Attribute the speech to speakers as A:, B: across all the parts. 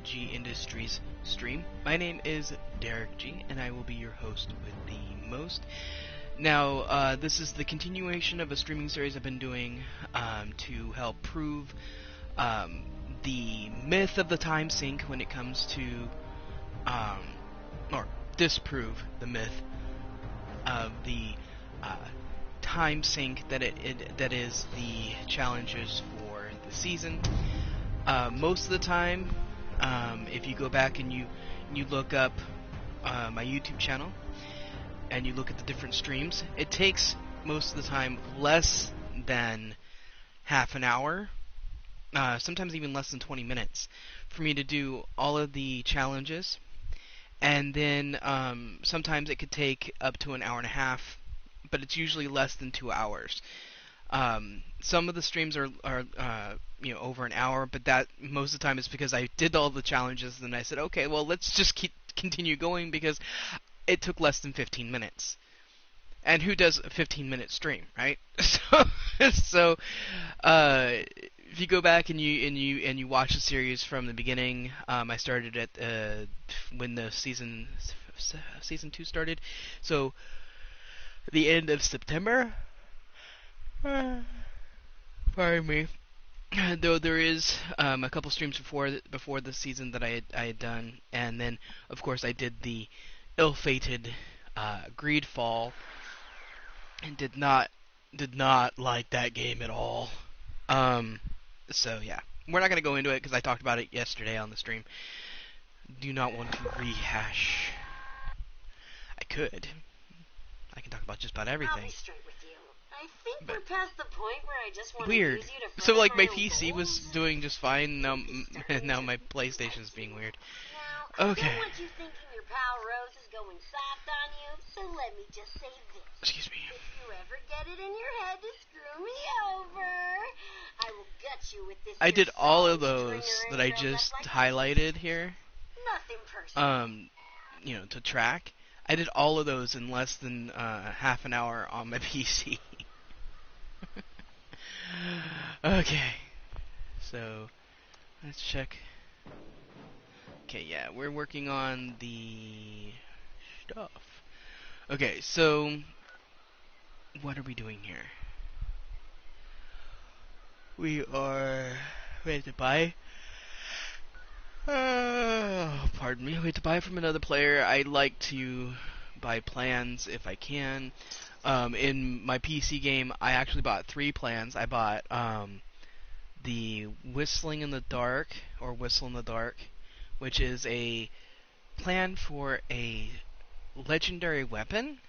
A: G Industries stream. My name is Derek G, and I will be your host with the most. Now, this is the continuation of a streaming series I've been doing to help prove the myth of the time sink when it comes to, or disprove the myth of the time sink that that is the challenges for the season. Most of the time, if you go back and you look up my YouTube channel and you look at the different streams, it takes most of the time less than half an hour, sometimes even less than 20 minutes, for me to do all of the challenges. And then sometimes it could take up to an hour and a half, but it's usually less than 2 hours. Some of the streams are over an hour, but that most of the time is because I did all the challenges and I said, okay, well, let's just continue going because it took less than 15 minutes. And who does a 15-minute stream, right? So if you go back and you watch the series from the beginning, I started at when the season 2 started, so the end of September. Pardon me. Though there is a couple streams before the season that I had done, and then of course I did the ill-fated Greedfall, and did not like that game at all. So yeah, we're not gonna go into it because I talked about it yesterday on the stream. Do not want to rehash. I can talk about just about everything.
B: I'll be straight with you. I think we're past the point where I just want
A: weird.
B: to use you to
A: So like my
B: further
A: PC was
B: goals.
A: doing just fine. Now my PlayStation's being weird.
B: Now, I
A: Okay.
B: don't want you thinking your pal Rose is going soft on you, so let me just say this.
A: Excuse me.
B: If you ever get it in your head to screw me over, I will gut you with this.
A: I did all of
B: stringer
A: those
B: and
A: that I
B: drilled
A: just
B: up like
A: highlighted here.
B: Nothing personal.
A: To track. I did all of those in less than half an hour on my PC. Okay. So, let's check. Okay, yeah, we're working on the stuff. Okay, so what are we doing here? We have to buy. Pardon me. We have to buy from another player. I like to buy plans if I can. In my PC game, I actually bought 3 plans. I bought the Whistling in the Dark, or Whistle in the Dark, which is a plan for a legendary weapon.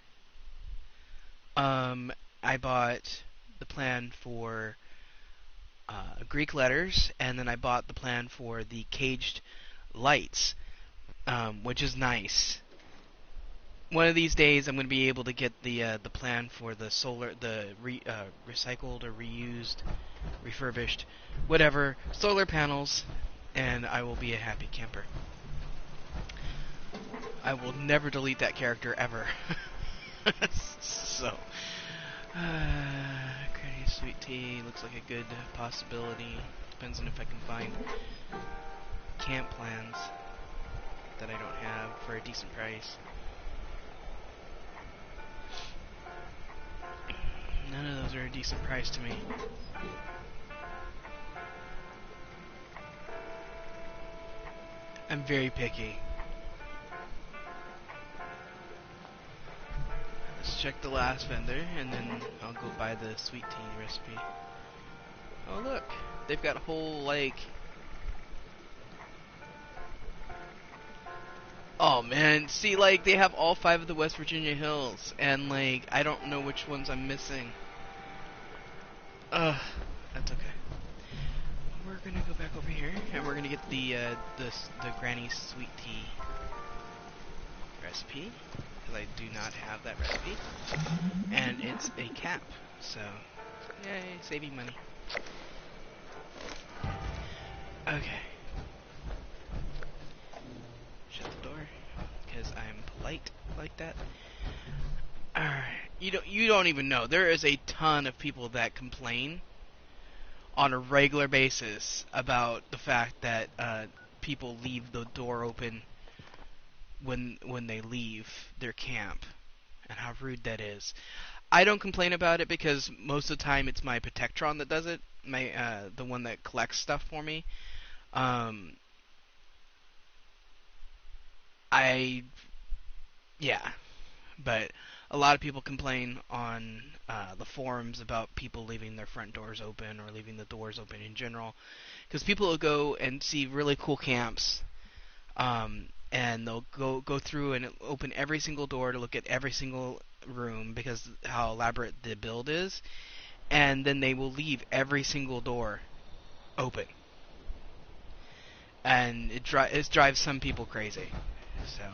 A: I bought the plan for Greek letters, and then I bought the plan for the caged lights, which is nice. One of these days, I'm going to be able to get the plan for the recycled or reused, refurbished, whatever, solar panels, and I will be a happy camper. I will never delete that character ever. So, Granny Sweet Tea looks like a good possibility. Depends on if I can find camp plans that I don't have for a decent price. None of those are a decent price to me. I'm very picky. Let's check the last vendor, and then I'll go buy the sweet tea recipe. Oh look, they've got a whole, like... Oh man, see, like, they have all 5 of the West Virginia hills, and, like, I don't know which ones I'm missing. Ugh, that's okay. We're gonna go back over here, and we're gonna get the Granny Sweet Tea recipe, because I do not have that recipe, and it's a cap, so, yay, saving money. Okay. Shut the door, because I'm polite like that. Alright, you don't even know. There is a ton of people that complain on a regular basis about the fact that people leave the door open when they leave their camp, and how rude that is. I don't complain about it because most of the time it's my Protectron that does it, the one that collects stuff for me. Yeah, but a lot of people complain on the forums about people leaving their front doors open or leaving the doors open in general, because people will go and see really cool camps, and they'll go through and open every single door to look at every single room because how elaborate the build is, and then they will leave every single door open, and it drives some people crazy. So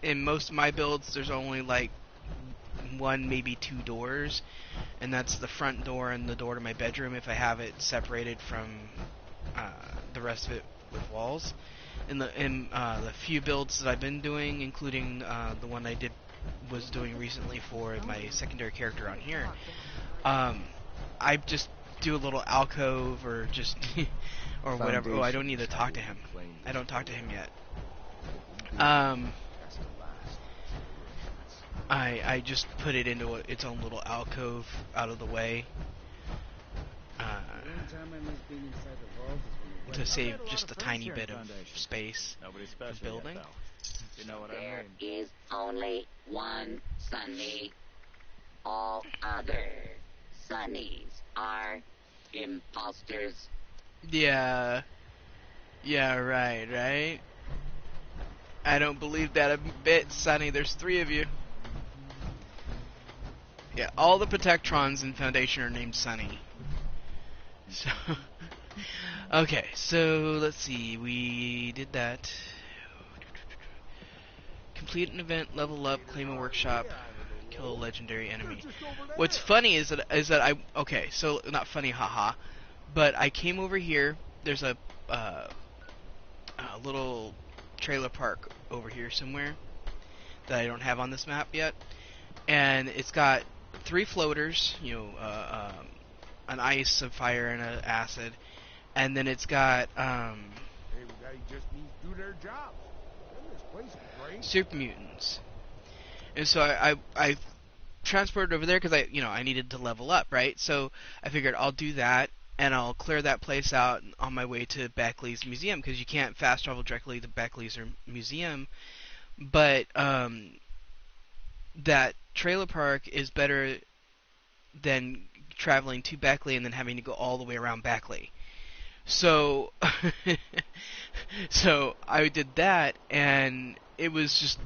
A: in most of my builds, there's only like one, maybe two doors, and that's the front door and the door to my bedroom if I have it separated from the rest of it with walls. In the few builds that I've been doing, including the one I was doing recently for my secondary character on here, I just do a little alcove or just or whatever. Oh, I don't need to talk to him. I don't talk to him yet. I just put it into its own little alcove out of the way to save just a tiny bit of space for building.
C: You know what I mean? There is only one Sunny. All other Sunnies are imposters.
A: Yeah, right. I don't believe that a bit, Sunny. There's 3 of you. Yeah, all the Protectrons in Foundation are named Sunny. So, okay, so let's see. We did that. Complete an event, level up, claim a workshop, kill a legendary enemy. What's funny is that I okay, so not funny, haha, but I came over here. There's a little trailer park over here somewhere that I don't have on this map yet, and it's got 3 floaters, an ice, a fire, and an acid, and then it's got super mutants. And so I transported over there because I needed to level up, right? So I figured I'll do that, and I'll clear that place out on my way to Beckley's museum, because you can't fast travel directly to Beckley's or museum. But that trailer park is better than traveling to Beckley and then having to go all the way around Beckley. So so I did that, and it was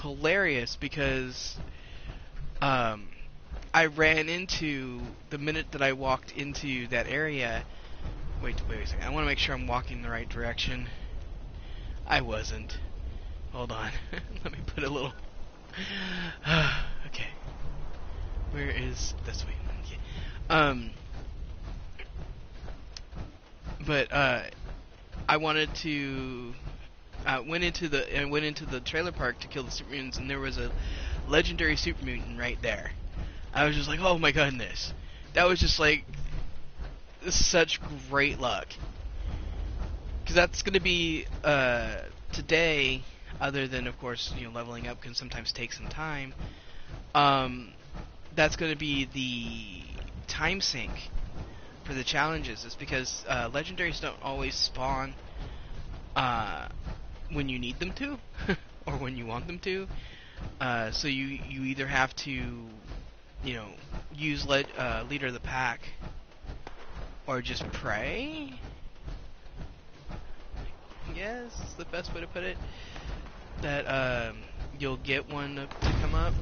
A: hilarious because I ran into, the minute that I walked into that area. Wait a second. I want to make sure I'm walking in the right direction. I wasn't. Hold on. Let me put a little. Okay. Where is this way? Okay. But I wanted to. Went into the trailer park to kill the super mutants, and there was a legendary super mutant right there. I was just like, oh my goodness, that was just like such great luck. Because that's going to be today. Other than, of course, leveling up can sometimes take some time. That's going to be the time sink for the challenges. It's because legendaries don't always spawn when you need them to, or when you want them to. So you either have to, use Leader of the Pack, or just pray. I guess is the best way to put it. That you'll get one to come up.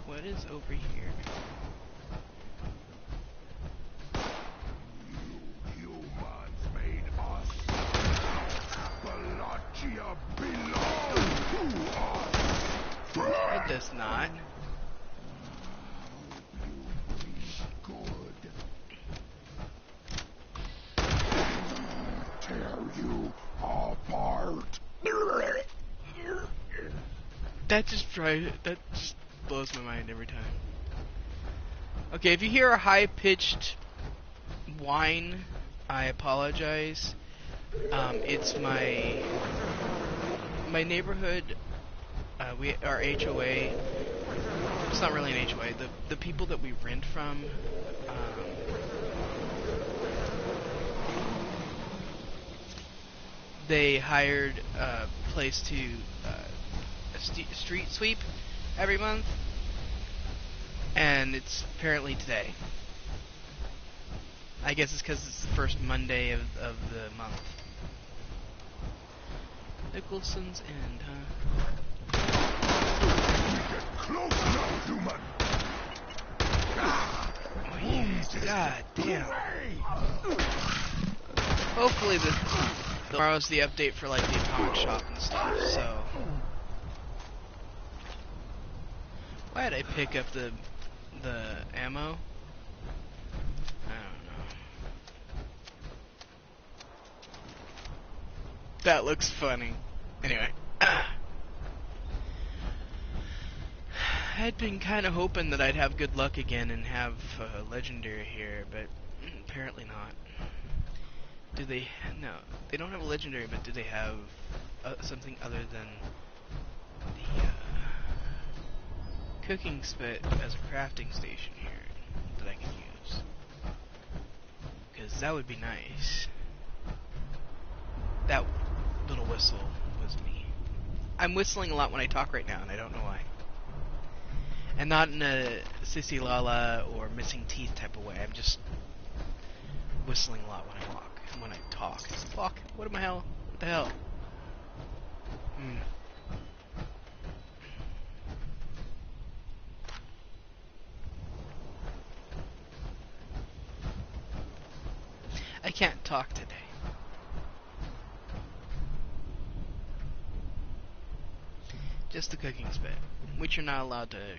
A: What is over here?
D: You humans made us. Appalachia belongs to us.
A: It does not.
D: Tear you apart.
A: That just blows my mind every time. Okay, if you hear a high-pitched whine, I apologize. It's my neighborhood. Our HOA. It's not really an HOA. The people that we rent from. They hired a place to street sweep every month, and it's apparently today. I guess it's because it's the first Monday of the month. Nicholson's End, huh?
D: Close now, human.
A: Oh, yeah. God damn. Hopefully tomorrow's the update for like the atomic shop and stuff, so. Why did I pick up the ammo? I don't know. That looks funny. Anyway. I had been kind of hoping that I'd have good luck again and have legendary here, but apparently not. Do they? No, they don't have a legendary, but do they have something other than the cooking spit as a crafting station here that I can use? Because that would be nice. That little whistle was me. I'm whistling a lot when I talk right now, and I don't know why. And not in a Sissy Lala or missing teeth type of way. I'm just whistling a lot when I walk and when I talk. Fuck. What the hell? What the hell? I can't talk today. Just the cooking spit, which you're not allowed to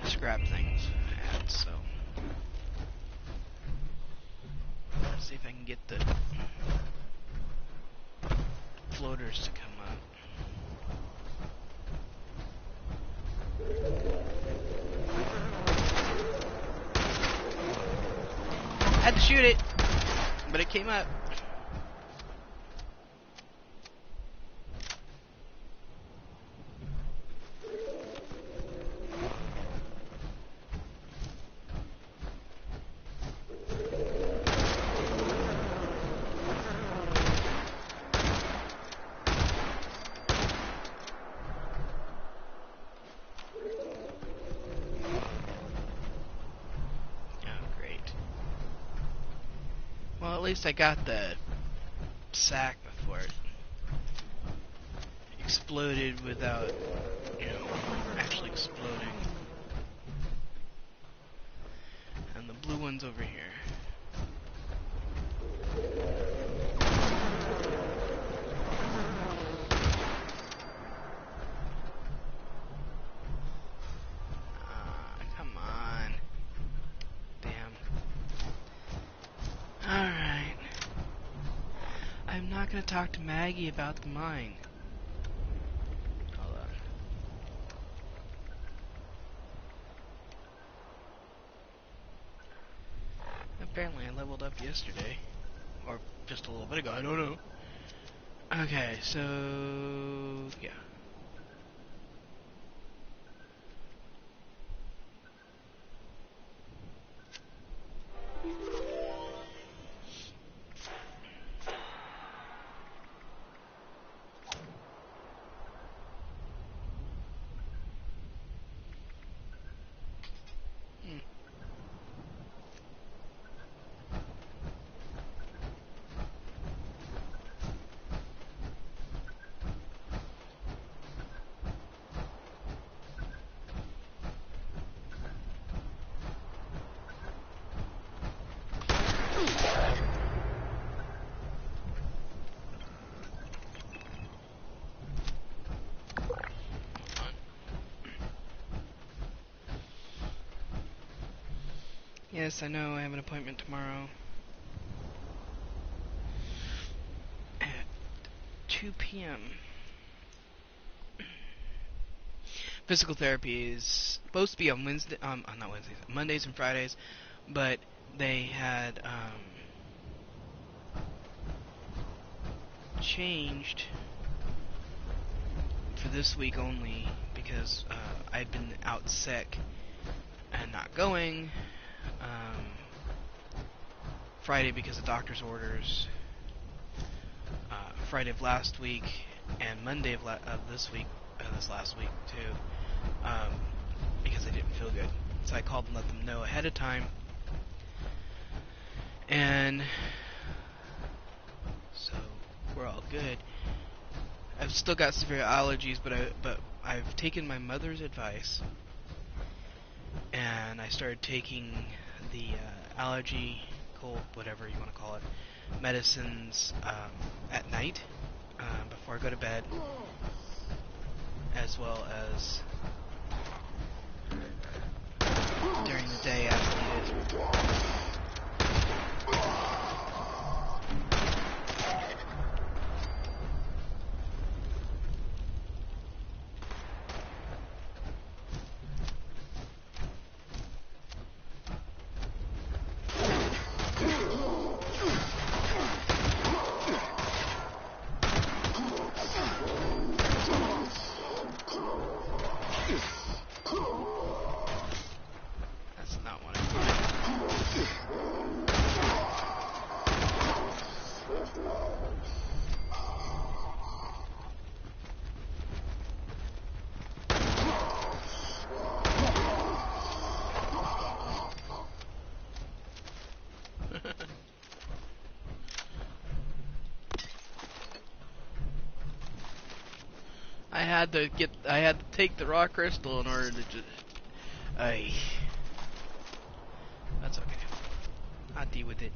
A: scrap things at, so. Let's see if I can get the floaters to come up. I had to shoot it, but it came up. Well, at least I got the sack before it exploded without, actually exploding. And the blue one's over here. Come on. Damn. Alright. I'm not gonna talk to Maggie about the mine. Hold on. Apparently I leveled up yesterday. Or just a little bit ago, I don't know. Okay, so yeah. Yes, I know, I have an appointment tomorrow at 2 p.m. physical therapy is supposed to be on Wednesday, not Wednesdays, Mondays and Fridays, but they had changed for this week only because I'd been out sick and not going. Friday because of doctor's orders. Friday of last week and Monday of this week, this last week too, because I didn't feel good. So I called and let them know ahead of time. And so we're all good. I've still got severe allergies, but I've taken my mother's advice, and I started taking the allergy, cold, whatever you want to call it, medicines at night before I go to bed, as well as during the day as needed. That's not what I I had to take the raw crystal in order to just that's okay. I'll deal with it.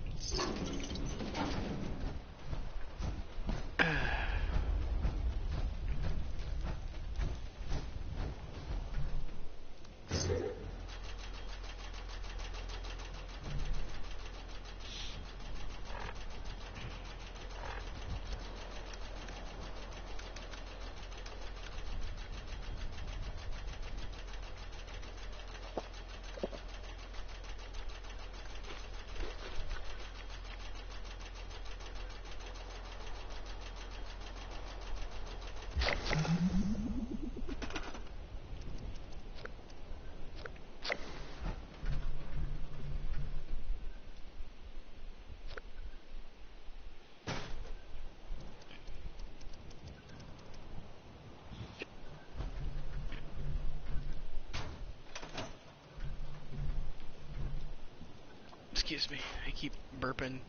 A: Excuse me, I keep burping.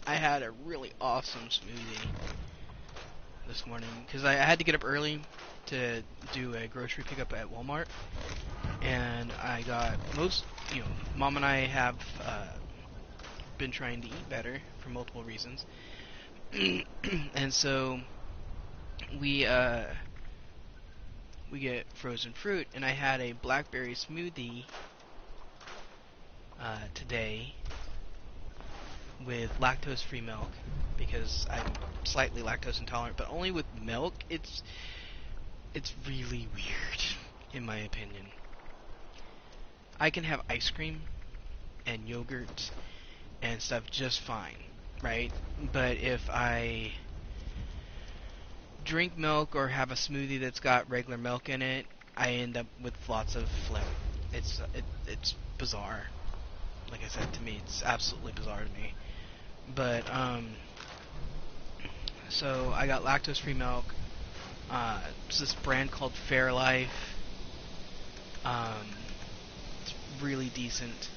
A: I had a really awesome smoothie this morning because I had to get up early to do a grocery pickup at Walmart, and I got Mom and I have been trying to eat better for multiple reasons, and so we get frozen fruit, and I had a blackberry smoothie today with lactose-free milk because I'm slightly lactose intolerant, but only with milk. It's really weird, in my opinion. I can have ice cream and yogurt and stuff just fine, right? But if I drink milk or have a smoothie that's got regular milk in it, I end up with lots of phlegm. It's bizarre. Like I said, to me, it's absolutely bizarre to me. But so I got lactose-free milk. It's this brand called Fairlife. It's really decent.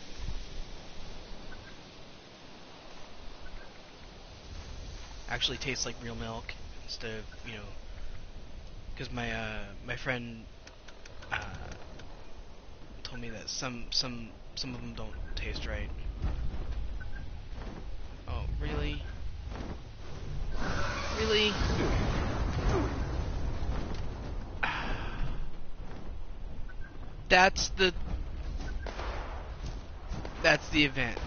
A: Actually tastes like real milk instead of, because my friend told me that some of them don't taste right. Oh, really? Really? That's the event.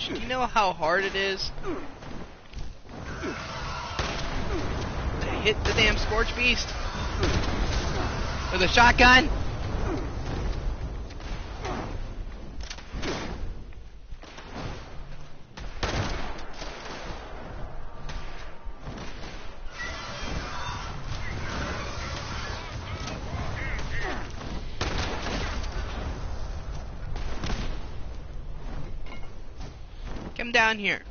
A: much. Do you know how hard it is to hit the damn Scorch Beast with a shotgun? Come down here.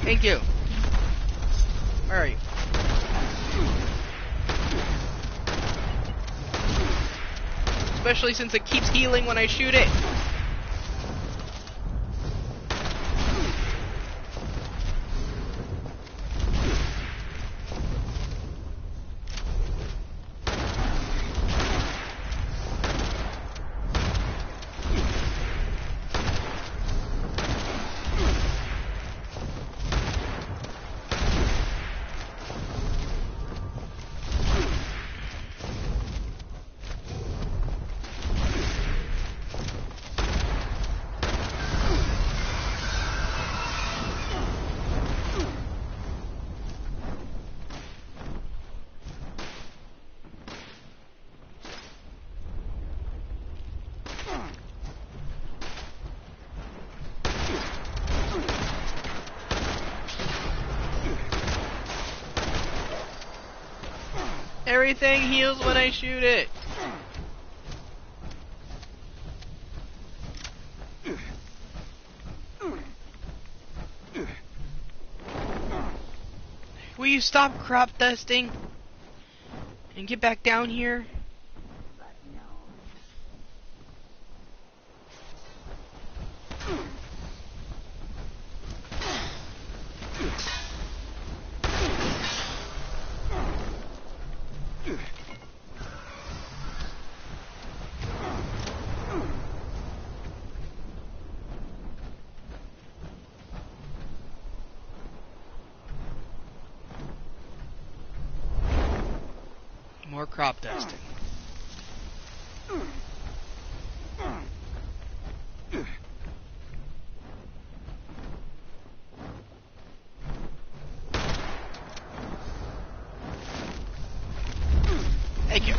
A: Thank you. Where are you? Especially since it keeps healing when I shoot it. Everything heals when I shoot it. Will you stop crop dusting and get back down here? More crop dusting. Thank you.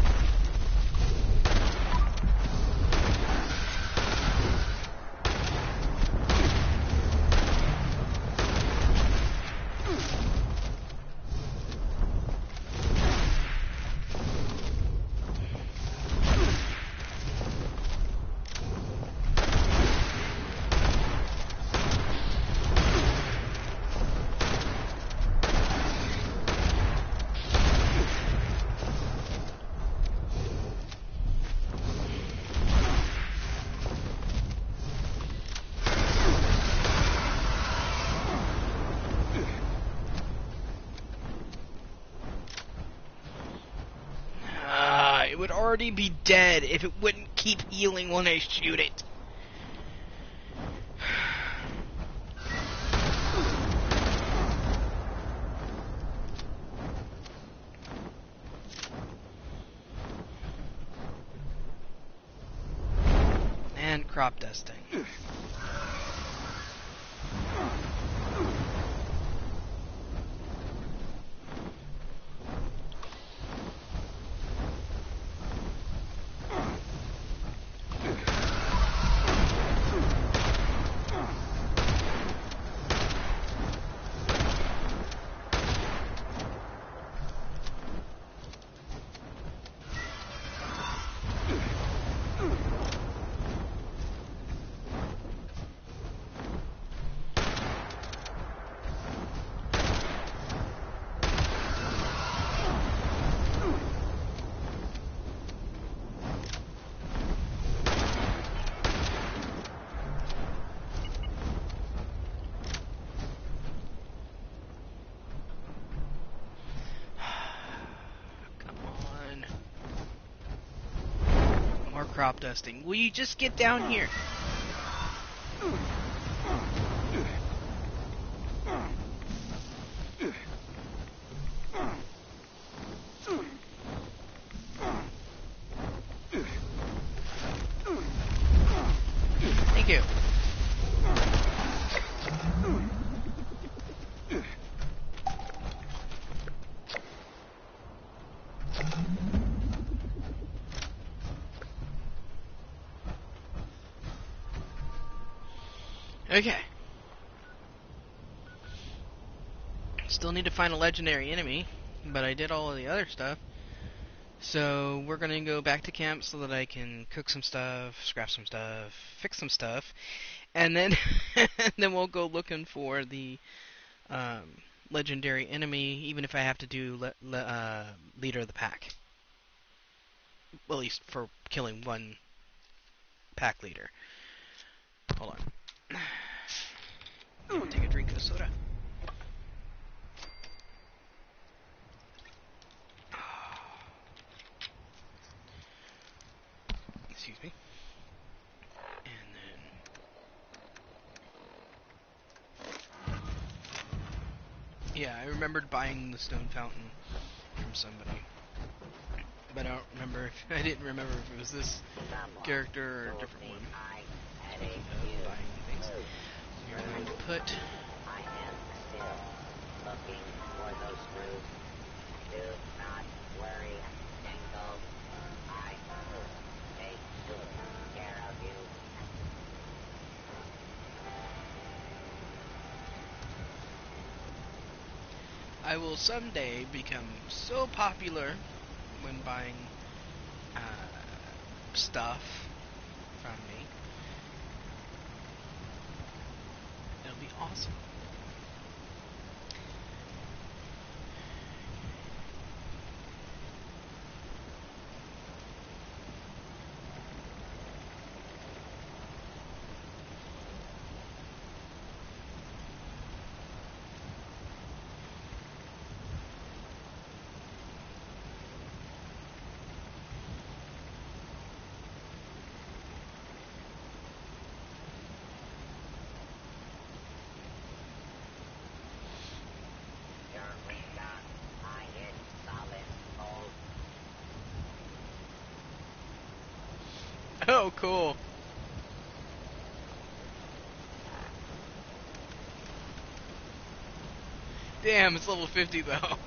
A: It would already be dead if it wouldn't keep healing when I shoot it. And crop dusting. Crop dusting. Will you just get down here? Thank you. Okay. Still need to find a legendary enemy, but I did all of the other stuff. So we're gonna go back to camp so that I can cook some stuff, scrap some stuff, fix some stuff, and then and then we'll go looking for the legendary enemy, even if I have to do leader of the pack. Well, at least for killing one pack leader. Hold on. I'll take a drink of soda. Excuse me. And then... Yeah, I remembered buying the stone fountain from somebody. But I don't remember if... I didn't remember if it was this character or a different one. Speaking of buying things, we are going to put...
C: I am still looking for those screws. Do not worry, Dingle. I will take good care of you.
A: I will someday become so popular when buying stuff from me. It'll be awesome.
C: Eureka! I hit solid gold.
A: Oh, cool. Damn, it's level 50 though.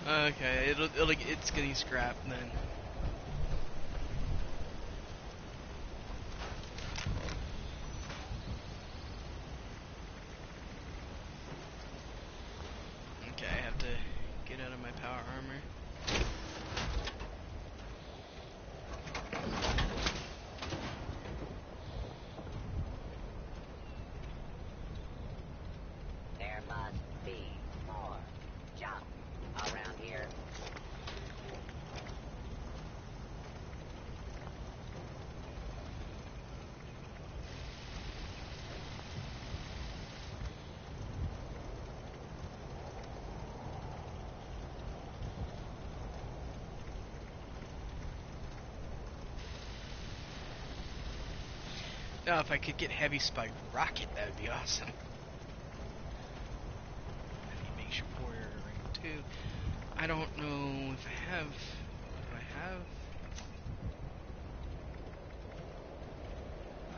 A: Okay, it's getting scrapped then. Okay, I have to get out of my power armor.
C: There must be more junk around here.
A: Now, if I could get heavy spike rocket, that would be awesome. I need to make sure warrior rank 2. I don't know if I have. What do I have?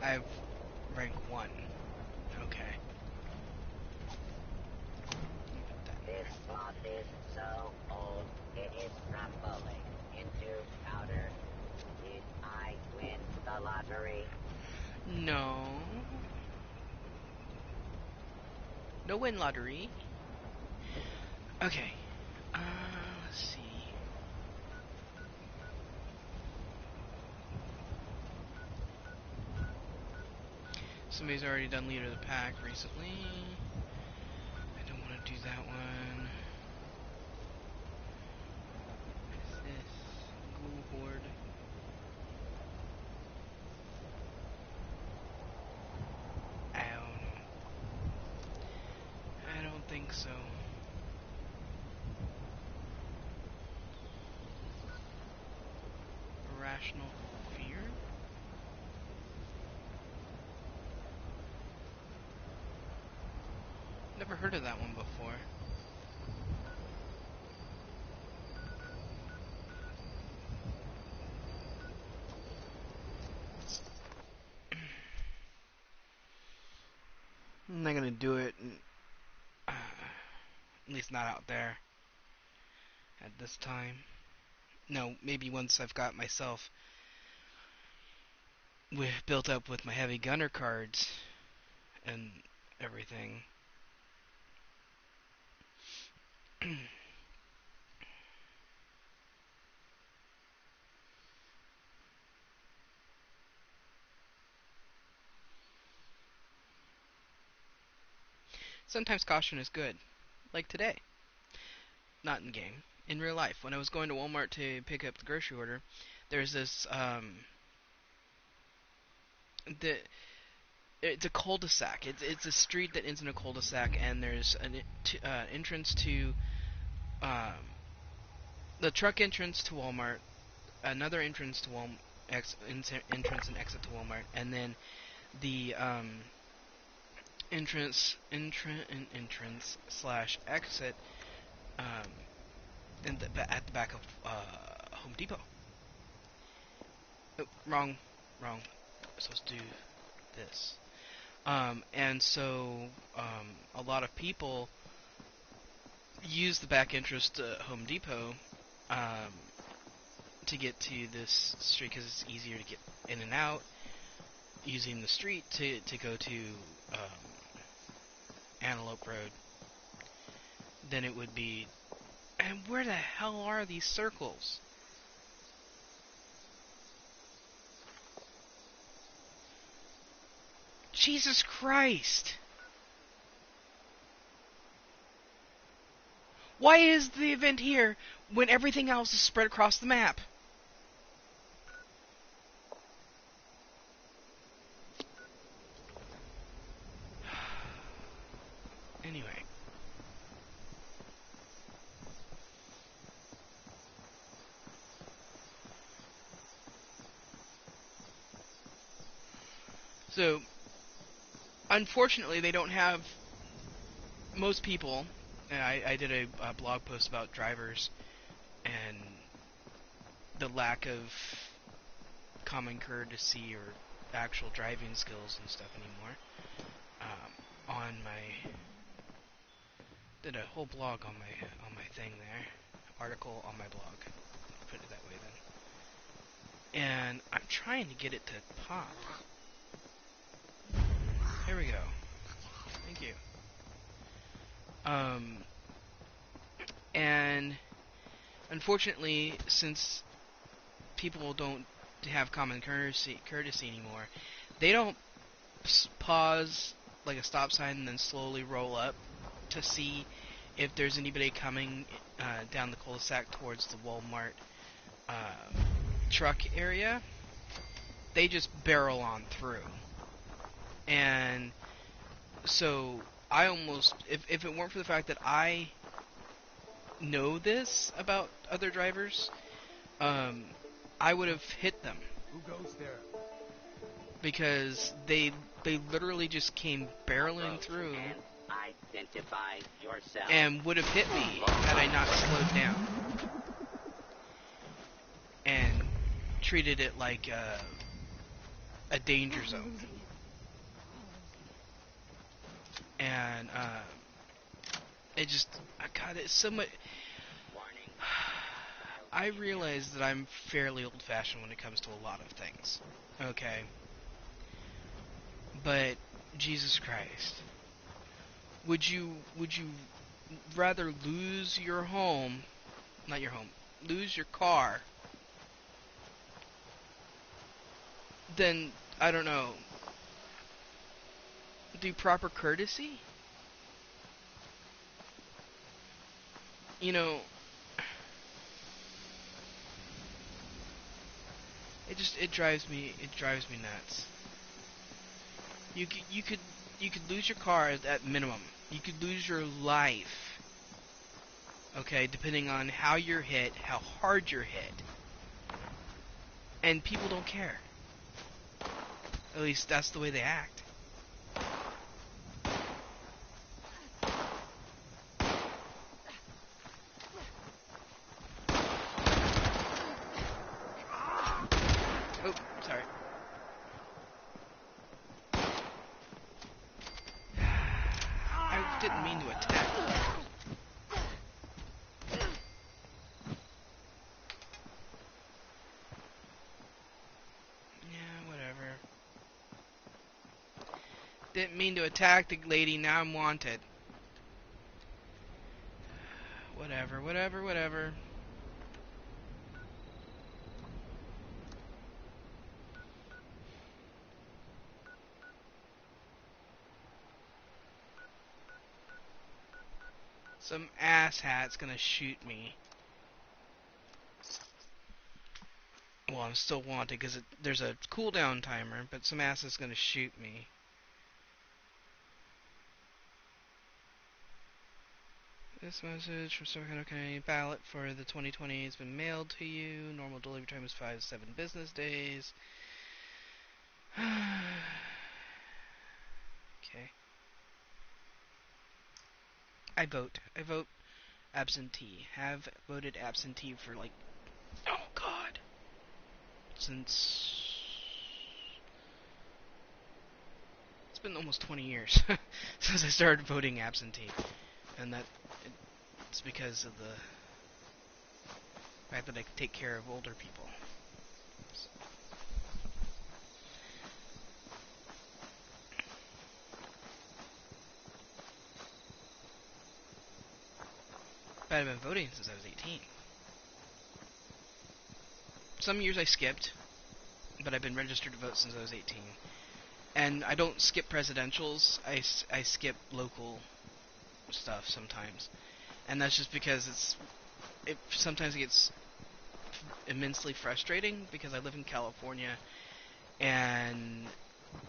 A: I have rank 1. Okay.
C: This cloth is so old, it is crumbling into powder. Did I win the lottery?
A: No. No win lottery. Okay. Let's see. Somebody's already done leader of the pack recently. I don't want to do that one. What is this? Ghoul Horde. I don't think so. Irrational Fear? Never heard of that one before. I'm not gonna do it, at least not out there at this time. No, maybe once I've got myself built up with my heavy gunner cards and everything. Sometimes caution is good, like today. Not in game, in real life. When I was going to Walmart to pick up the grocery order, there's this it's a cul-de-sac. It's a street that ends in a cul-de-sac, and there's an entrance to um, the truck entrance to Walmart, another entrance to Walmart, entrance and exit to Walmart, and then the entrance slash exit at the back of Home Depot. Oh, wrong. I'm supposed to do this. And so a lot of people use the back entrance to Home Depot to get to this street because it's easier to get in and out using the street to go to Antelope Road than it would be. And where the hell are these circles? Jesus Christ! Why is the event here when everything else is spread across the map? Anyway. So, unfortunately, they don't have most people. And I did a blog post about drivers and the lack of common courtesy or actual driving skills and stuff anymore. On my did a whole blog on my thing there, article on my blog. I'll put it that way then. And I'm trying to get it to pop. Here we go. Thank you. And unfortunately, since people don't have common courtesy anymore, they don't pause like a stop sign and then slowly roll up to see if there's anybody coming down the cul-de-sac towards the Walmart truck area. They just barrel on through. And so I almost, if it weren't for the fact that I know this about other drivers, I would have hit them.
D: Who goes there?
A: Because they literally just came barreling through
C: Identify yourself.
A: and would have hit me had I not slowed down and treated it like a danger zone. And it just, God, it's so much.
C: Warning.
A: I realize that I'm fairly old-fashioned when it comes to a lot of things. Okay. But Jesus Christ, would you rather lose your home, not your home, lose your car, than, I don't know, do proper courtesy? You know, it drives me nuts. You could lose your car at minimum. You could lose your life. Okay, depending on how you're hit, how hard you're hit. And people don't care. At least that's the way they act. Oh, sorry. mean to attack. Yeah, whatever. Didn't mean to attack the lady, now I'm wanted. Whatever, whatever, whatever. Some asshat's gonna shoot me. Well, I'm still wanted because there's a cooldown timer, but some ass is gonna shoot me. This message from Sacramento County ballot for the 2020 has been mailed to you. Normal delivery time is 5 to 7 business days. Okay. I vote. I vote absentee. Have voted absentee for like, oh god, since it's been almost 20 years since I started voting absentee, and it's because of the fact that I can take care of older people. But I've been voting since I was 18. Some years I skipped, but I've been registered to vote since I was 18. And I don't skip presidentials, I skip local stuff sometimes. And that's just because sometimes it gets immensely frustrating because I live in California and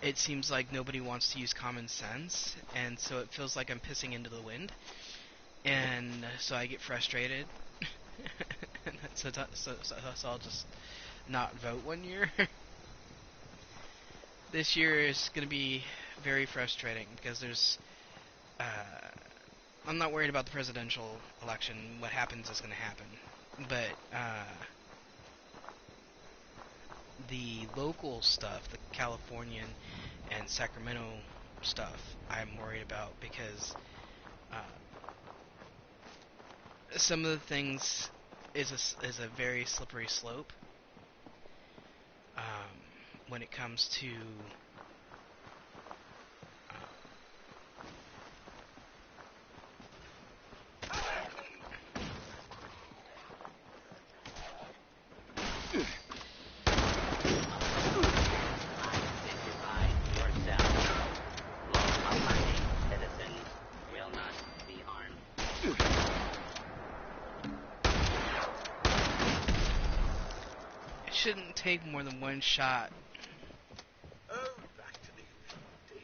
A: it seems like nobody wants to use common sense, and so it feels like I'm pissing into the wind. And so I get frustrated. so I'll just not vote one year. This year is going to be very frustrating because I'm not worried about the presidential election. What happens is going to happen. But the local stuff, the Californian and Sacramento stuff, I'm worried about because some of the things is a very slippery slope when it comes to shouldn't take more than one shot.
D: Oh, back to the stage.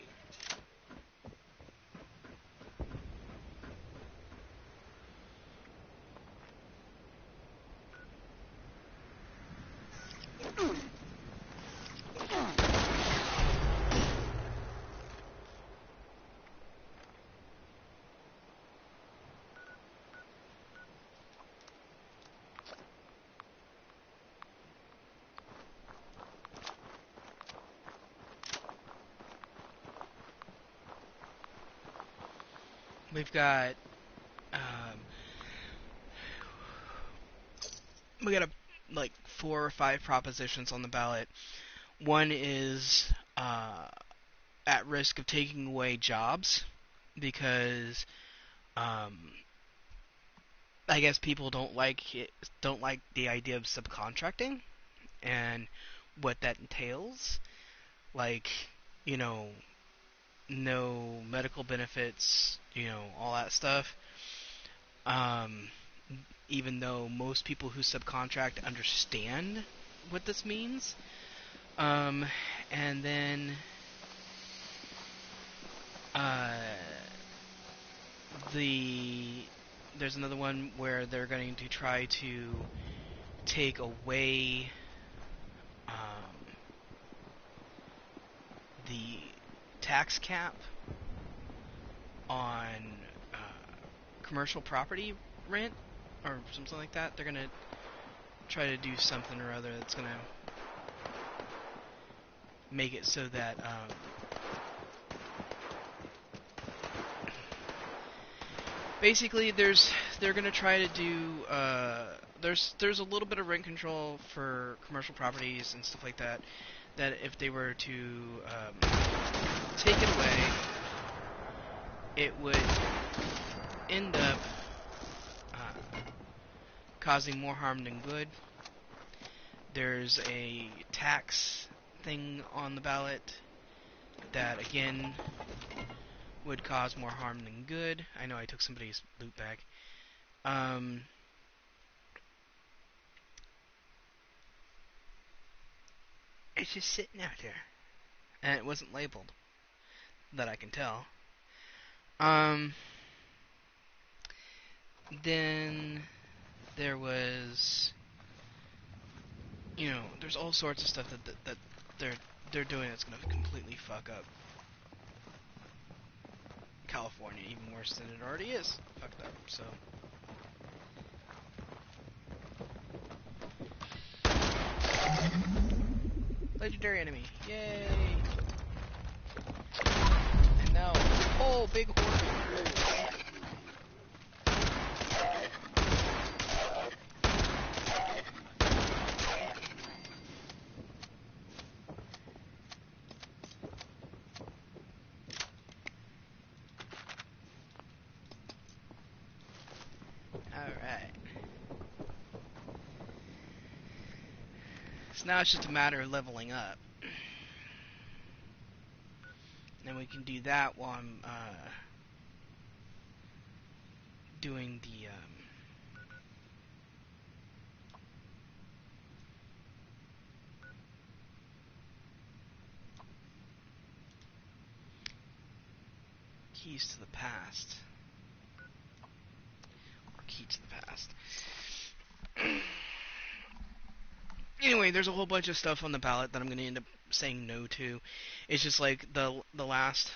A: We've got like 4 or 5 propositions on the ballot. One is at risk of taking away jobs because I guess people don't like the idea of subcontracting and what that entails. Like, you know, no medical benefits, all that stuff. Even though most people who subcontract understand what this means. And then there's another one where they're going to try to take away the tax cap on commercial property rent or something like that. They're going to try to do something or other that's going to make it so that basically they're gonna try to do there's a little bit of rent control for commercial properties and stuff like that. That if they were to take it away, it would end up causing more harm than good. There's a tax thing on the ballot that again would cause more harm than good. I know I took somebody's loot bag. It's just sitting out there, and it wasn't labeled that I can tell. Then there was, there's all sorts of stuff that they're doing that's gonna completely fuck up California even worse than it already is fucked up. So. Legendary enemy. Yay! And now, oh, big horde. Alright. So now it's just a matter of leveling up. And we can do that while I'm doing the keys to the past. Or key to the past. Anyway, there's a whole bunch of stuff on the ballot that I'm going to end up saying no to. It's just like the last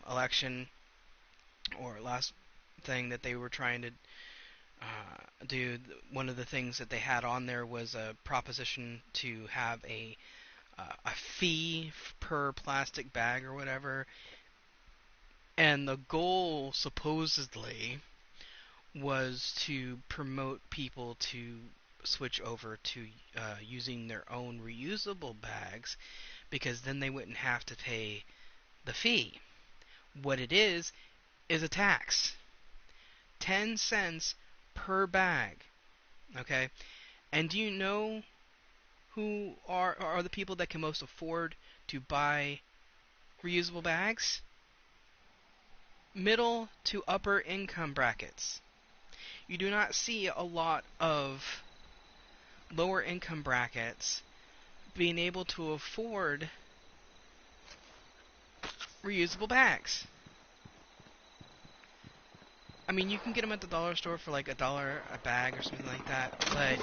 A: election or last thing that they were trying to do. One of the things that they had on there was a proposition to have a fee per plastic bag or whatever. And the goal supposedly was to promote people to switch over to using their own reusable bags, because then they wouldn't have to pay the fee. What it is a tax. 10 cents per bag. Okay? And do you know who are the people that can most afford to buy reusable bags? Middle to upper income brackets. You do not see a lot of lower income brackets being able to afford reusable bags. I mean, you can get them at the dollar store for like $1 a bag or something like that, but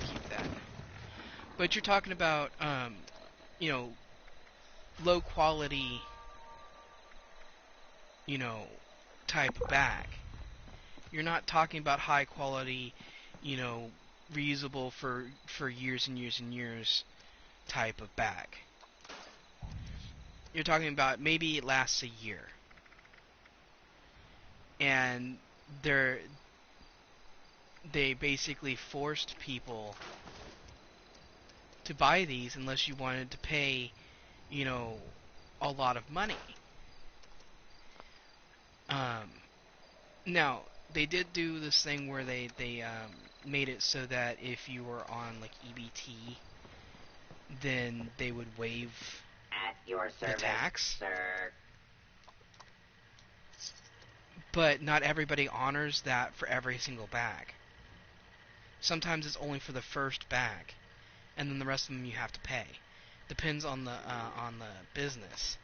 A: keep that. But you're talking about low quality type of bag. You're not talking about high quality, reusable for years and years and years type of bag. You're talking about maybe it lasts a year. And they basically forced people to buy these unless you wanted to pay, a lot of money. Now, they did do this thing where they made it so that if you were on like EBT, then they would waive
C: At your
A: the
C: service,
A: tax.
C: sir.
A: But not everybody honors that for every single bag. Sometimes it's only for the first bag, and then the rest of them you have to pay. Depends on the business.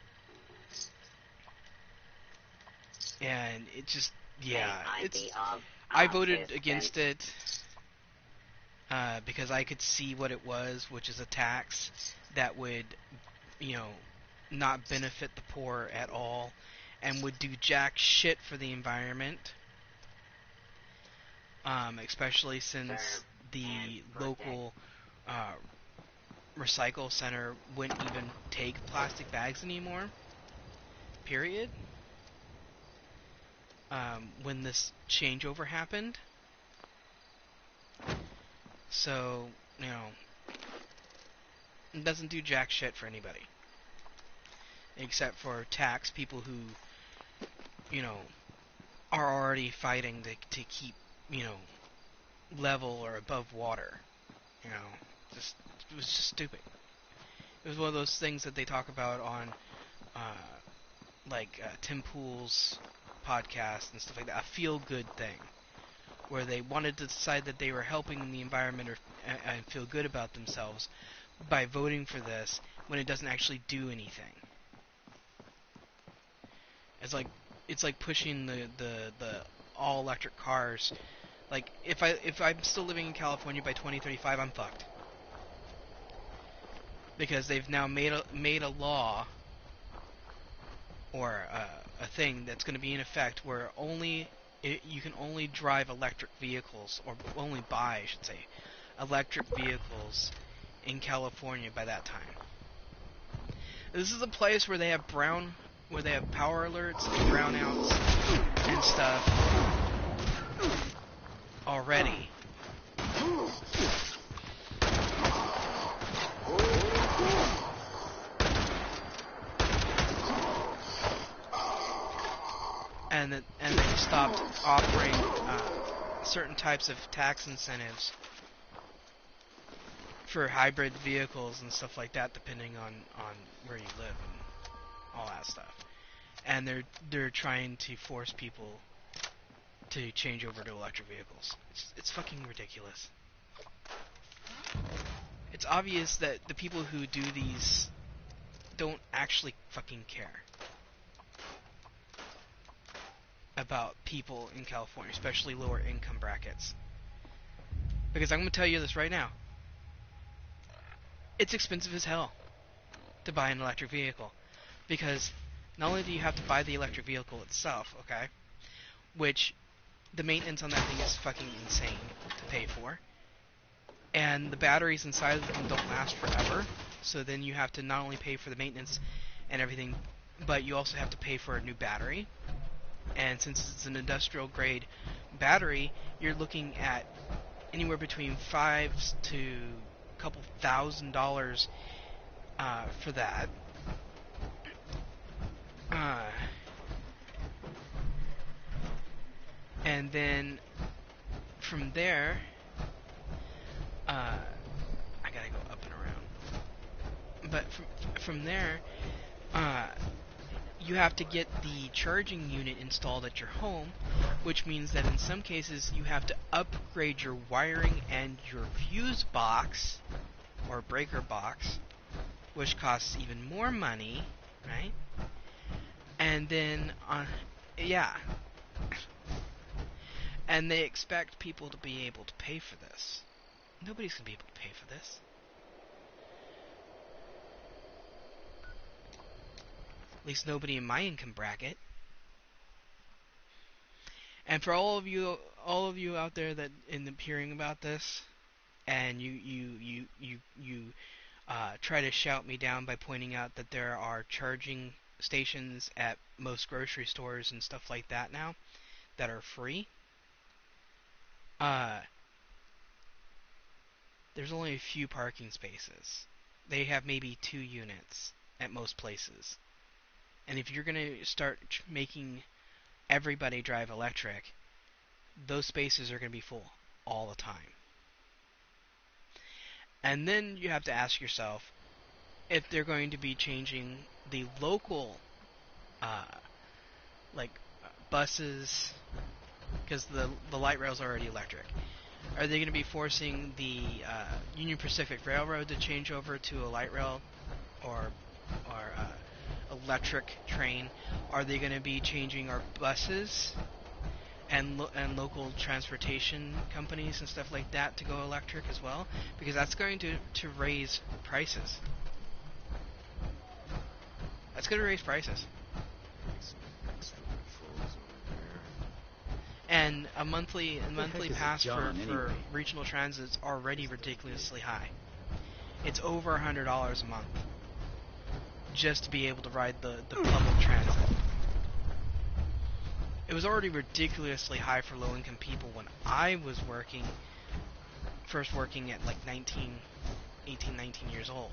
A: And it just, yeah, it's. I voted against it because I could see what it was, which is a tax that would, not benefit the poor at all, and would do jack shit for the environment. Especially since the local recycle center wouldn't even take plastic bags anymore. Period. When this changeover happened. So, you know, it doesn't do jack shit for anybody. Except for tax people who, you know, are already fighting to keep, you know, level or above water. You know, it was just stupid. It was one of those things that they talk about on, Tim Pool's podcast and stuff like that. A feel-good thing, where they wanted to decide that they were helping the environment and feel good about themselves by voting for this when it doesn't actually do anything. It's like pushing the all electric cars. Like if I'm still living in California by 2035, I'm fucked. Because they've now made a law or a thing that's going to be in effect where you can only drive electric vehicles, or only buy, I should say, electric vehicles in California by that time. This is a place where they have power alerts and brownouts and stuff already. And they stopped offering certain types of tax incentives for hybrid vehicles and stuff like that, depending on where you live and all that stuff. And they're trying to force people to change over to electric vehicles. It's fucking ridiculous. It's obvious that the people who do these don't actually fucking care about people in California, especially lower income brackets. Because I'm going to tell you this right now. It's expensive as hell to buy an electric vehicle. Because not only do you have to buy the electric vehicle itself, okay, which the maintenance on that thing is fucking insane to pay for, and the batteries inside of them don't last forever, so then you have to not only pay for the maintenance and everything, but you also have to pay for a new battery. And since it's an industrial grade battery, you're looking at anywhere between $500 to a couple $1,000 for that. And then from there, I gotta go up and around. But from there, you have to get the charging unit installed at your home, which means that in some cases you have to upgrade your wiring and your fuse box, or breaker box, which costs even more money, right? And then, and they expect people to be able to pay for this. Nobody's going to be able to pay for this. At least nobody in my income bracket. And for all of you out there that end up hearing about this, and you try to shout me down by pointing out that there are charging stations at most grocery stores and stuff like that now that are free. There's only a few parking spaces. They have maybe 2 units at most places. And if you're going to start making everybody drive electric, those spaces are going to be full all the time. And then you have to ask yourself if they're going to be changing the local, buses, because the light rail's already electric. Are they going to be forcing the Union Pacific Railroad to change over to a light rail or electric train? Are they going to be changing our buses and local transportation companies and stuff like that to go electric as well? Because that's going to raise prices. That's going to raise prices. And a monthly pass for regional transit is already ridiculously high. It's over $100 a month just to be able to ride the public transit. It was already ridiculously high for low-income people when I was first working at like 19 years old.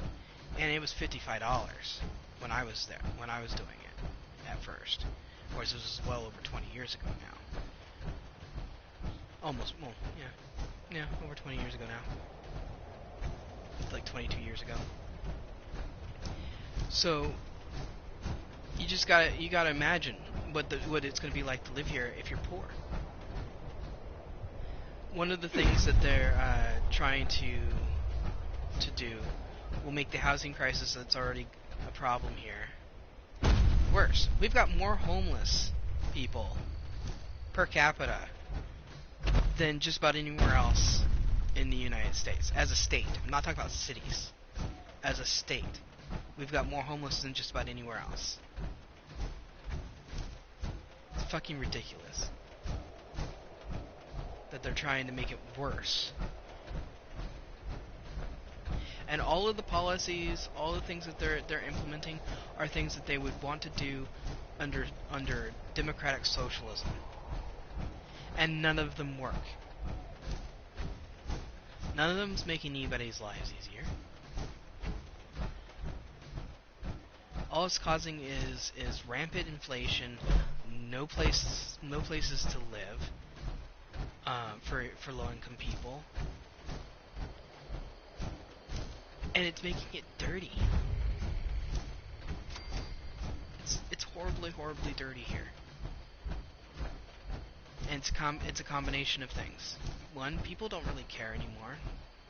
A: And it was $55 when I was there, when I was doing it at first. Of course, this was well over 20 years ago now. Almost, well, yeah, over 20 years ago now. Like 22 years ago. So you gotta imagine what it's gonna be like to live here if you're poor. One of the things that they're trying to do will make the housing crisis that's already a problem here worse. We've got more homeless people per capita than just about anywhere else in the United States. As a state. I'm not talking about cities. As a state. We've got more homeless than just about anywhere else. It's fucking ridiculous that they're trying to make it worse. And all of the policies, all the things that they're implementing are things that they would want to do under democratic socialism. And none of them work. None of them's making anybody's lives easier. All it's causing is rampant inflation, no places to live for low-income people, and it's making it dirty. It's horribly dirty here, and it's a combination of things. One, people don't really care anymore.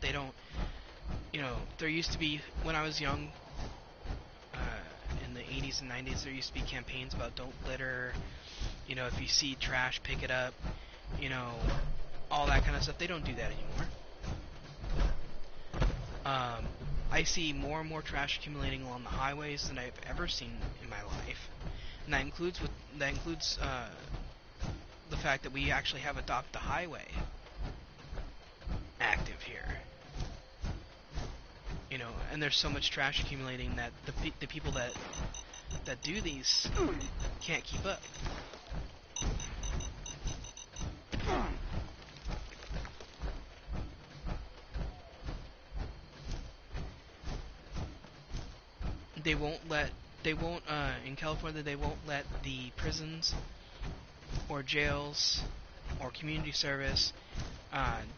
A: They don't, there used to be, when I was young, in the 80s and 90s, there used to be campaigns about don't litter, if you see trash, pick it up, all that kind of stuff. They don't do that anymore. I see more and more trash accumulating along the highways than I've ever seen in my life, and that includes the fact that we actually have Adopt a Highway active here. And there's so much trash accumulating that the people that do these can't keep up. In California, they won't let the prisons or jails or community service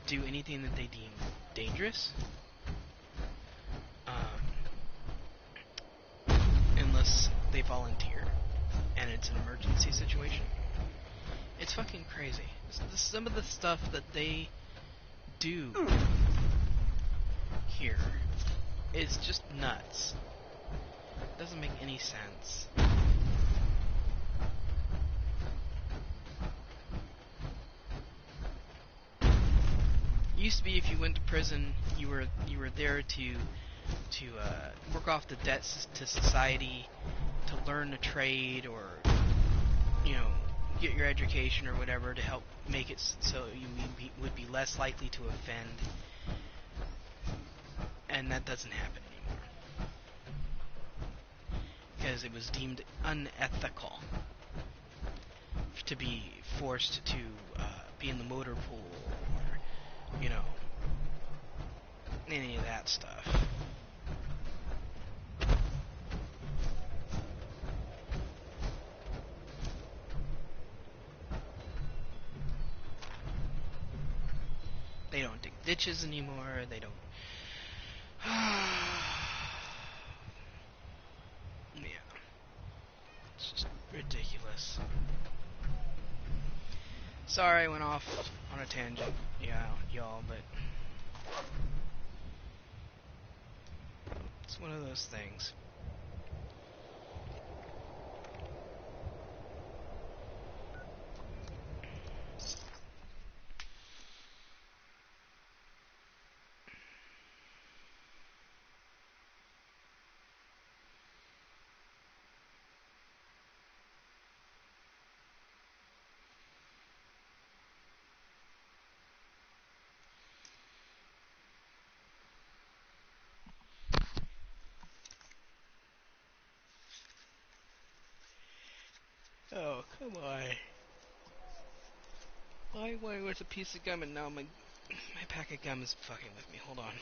A: do anything that they deem dangerous. Unless they volunteer and it's an emergency situation. It's fucking crazy. Some of the stuff that they do here is just nuts. It doesn't make any sense. Used to be if you went to prison, you were there to work off the debts to society, to learn a trade, or get your education or whatever to help make it so you would be less likely to offend. And that doesn't happen anymore because it was deemed unethical to be forced to be in the motor pool or any of that stuff. They don't dig ditches anymore. They don't. Yeah. It's just ridiculous. Sorry I went off on a tangent, y'all, but it's one of those things. Oh, come on. Why was a piece of gum and now my pack of gum is fucking with me. Hold on.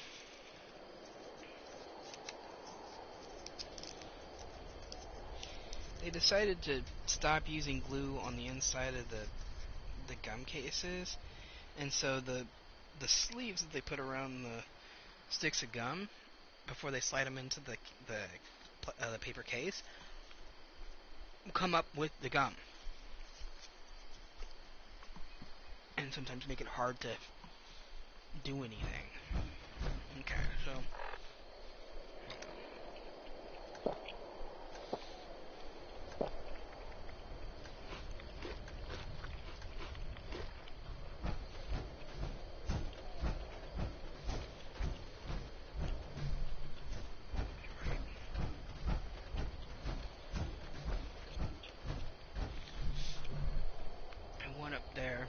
A: They decided to stop using glue on the inside of the gum cases, and so the sleeves that they put around the sticks of gum before they slide them into the paper case will come up with the gum, and sometimes make it hard to do anything. Okay, so and one up there.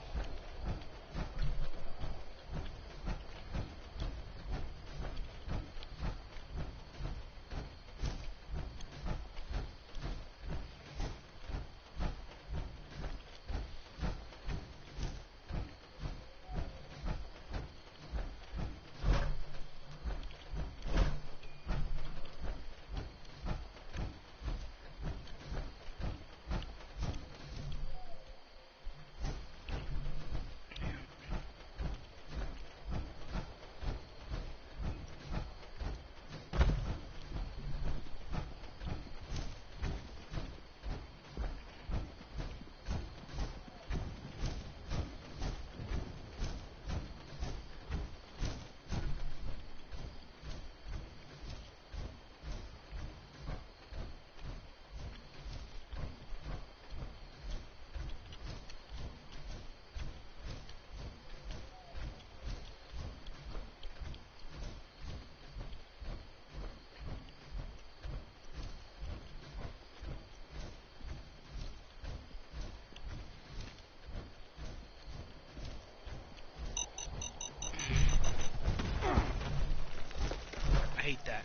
A: I hate that.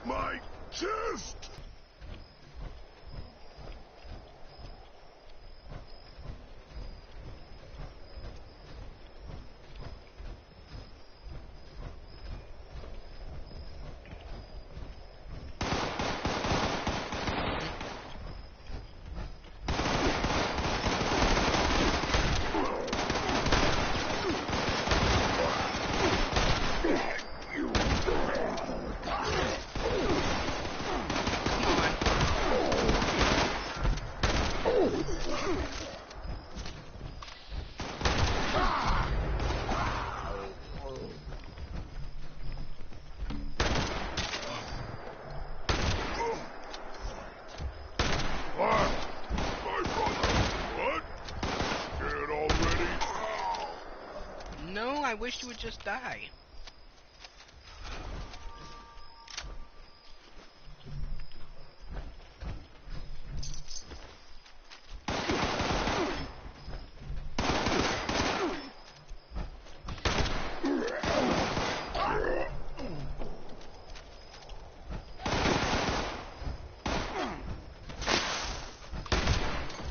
D: My chest! My brother! What? Scared already?
A: No, I wish you would just die.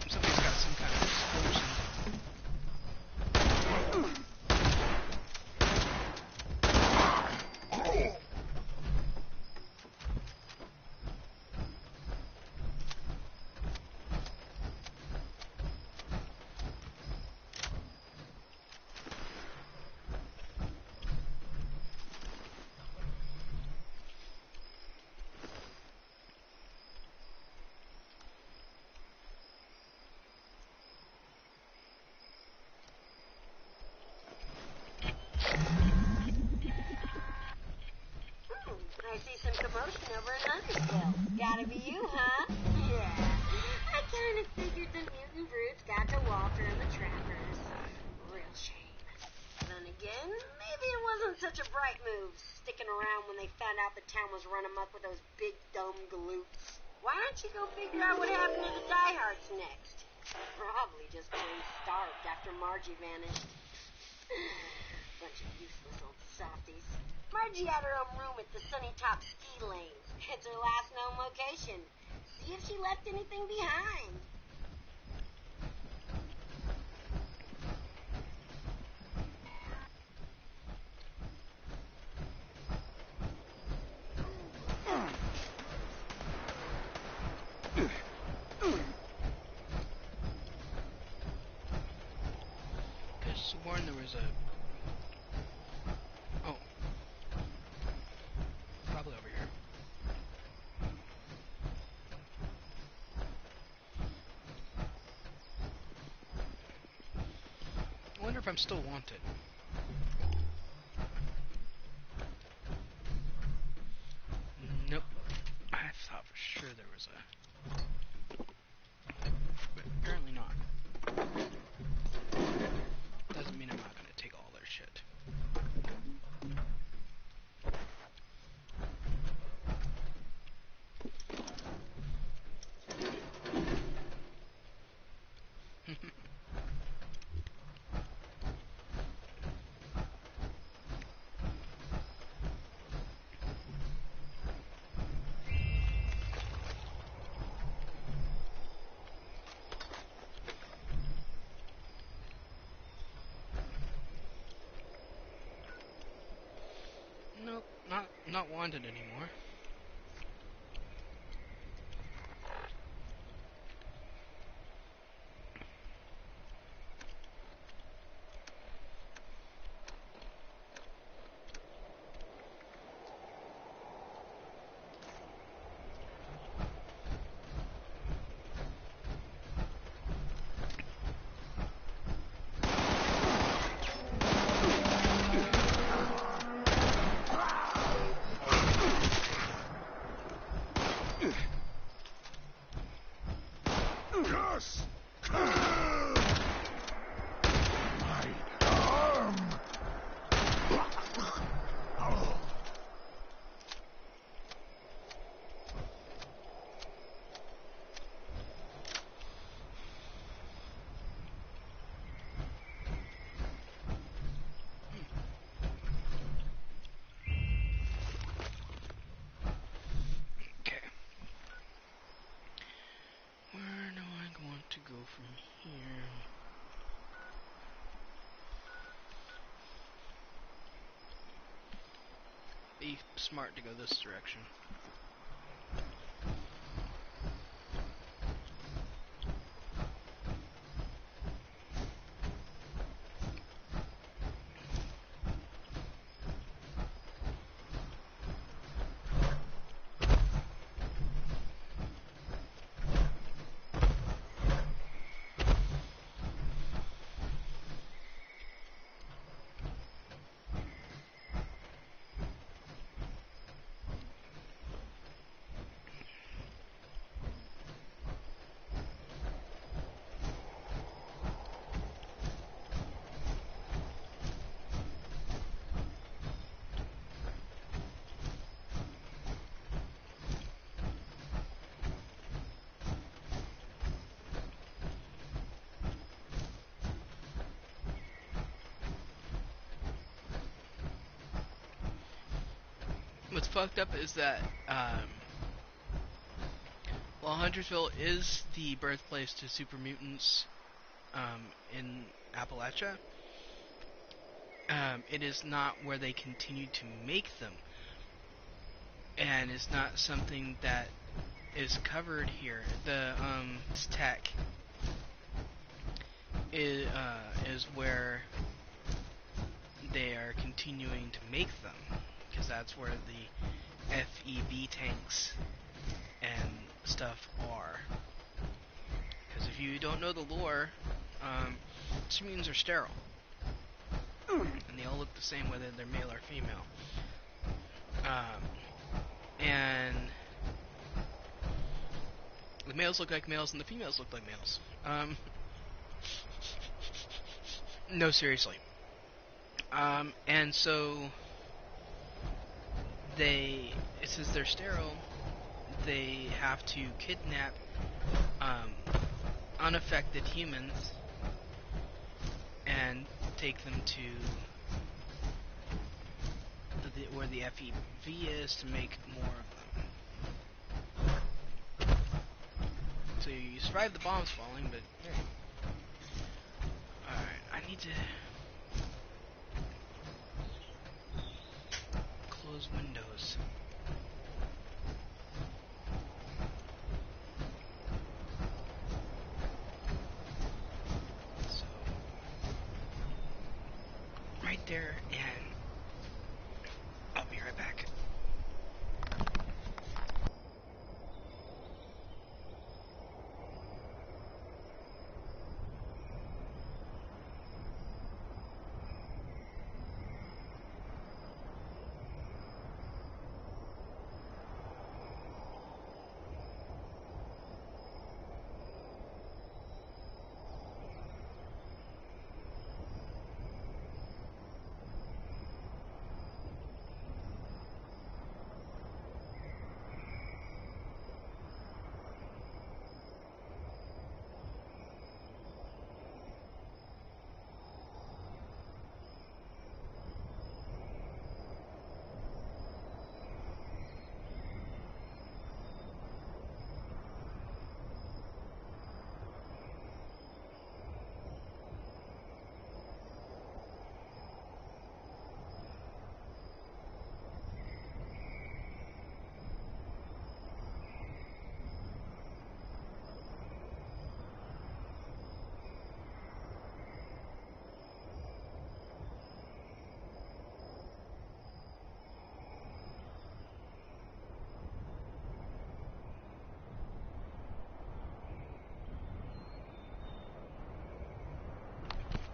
A: Somebody's got some kind of explosion.
B: I see some commotion over in Huntersville. Gotta be you, huh? Yeah. I kind of figured the mutant brutes got to Walter and the Trappers. Real shame. Then thinking maybe it wasn't such a bright move sticking around when they found out the town was run amok with those big dumb galoots. Why don't you go figure out what happened to the diehards next? Probably just plain starved after Margie vanished. Bunch of useless old softies. Margie had her own room at the Sunny Top Ski Lanes. It's her last known location. See if she left anything behind.
A: Could've sworn there was a... Oh. Probably over here. I wonder if I'm still wanted. Nope. I thought for sure there was a... But apparently not. Doesn't mean I'm not gonna take all their shit. Nope, not wanted anymore.
D: Yes! My arm! Oh.
A: Okay. Where do I want to go from here? Be smart to go this direction. What's fucked up is that, while Huntersville is the birthplace to super mutants, in Appalachia, it is not where they continue to make them, and it's not something that is covered here. The tech is where they are continuing to make them, because that's where the FEV tanks and stuff are. Because if you don't know the lore, mutants are sterile, and they all look the same whether they're male or female. And the males look like males and the females look like males. No, seriously. And so since they're sterile, they have to kidnap um, unaffected humans and take them to where the FEV is to make more of them. So you survive the bombs falling, but hey. Alright, I need to close windows. So, right there, and I'll be right back.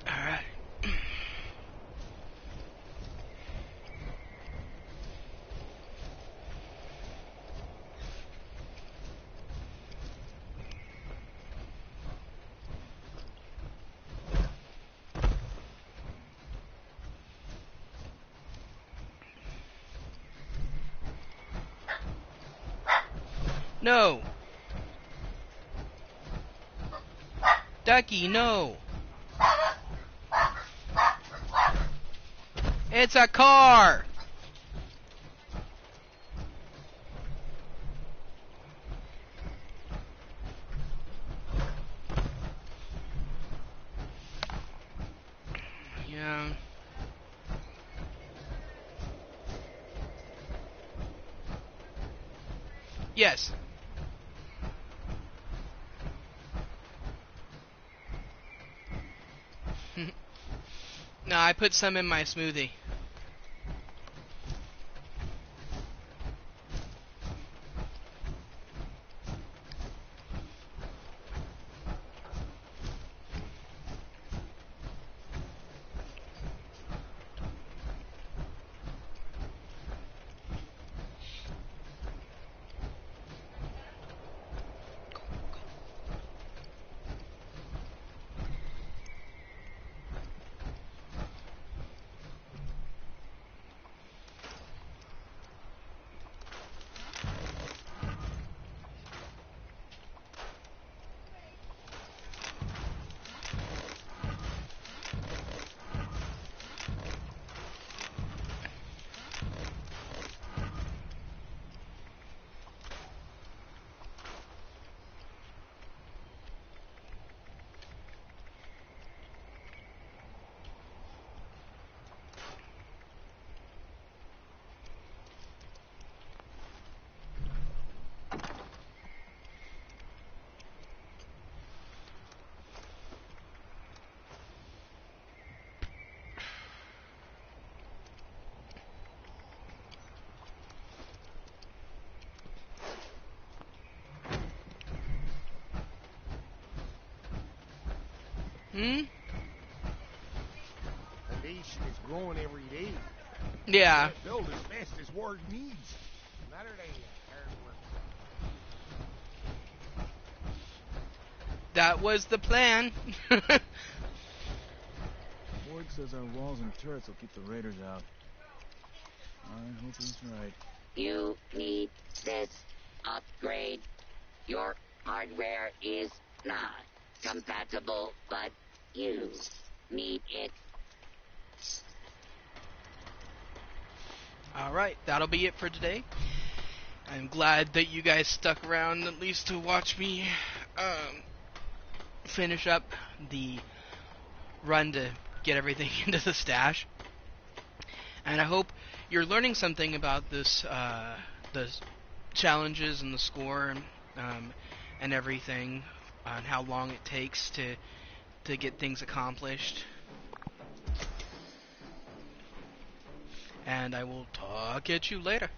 A: Alright. No! Ducky, no! It's a car! Yeah. Yes. No, I put some in my smoothie. Hmm?
E: The nation is growing every day.
A: Yeah.
E: Build as fast as war needs. Another day of hard work.
A: That was the plan.
E: Once
F: says our walls and turrets will keep the raiders out. I hope he's right.
C: You need this upgrade. Your hardware is not compatible, but you need it.
A: Alright, that'll be it for today. I'm glad that you guys stuck around at least to watch me finish up the run to get everything into the stash. And I hope you're learning something about this, the challenges and the score, and everything, on how long it takes to get things accomplished. And I will talk at you later.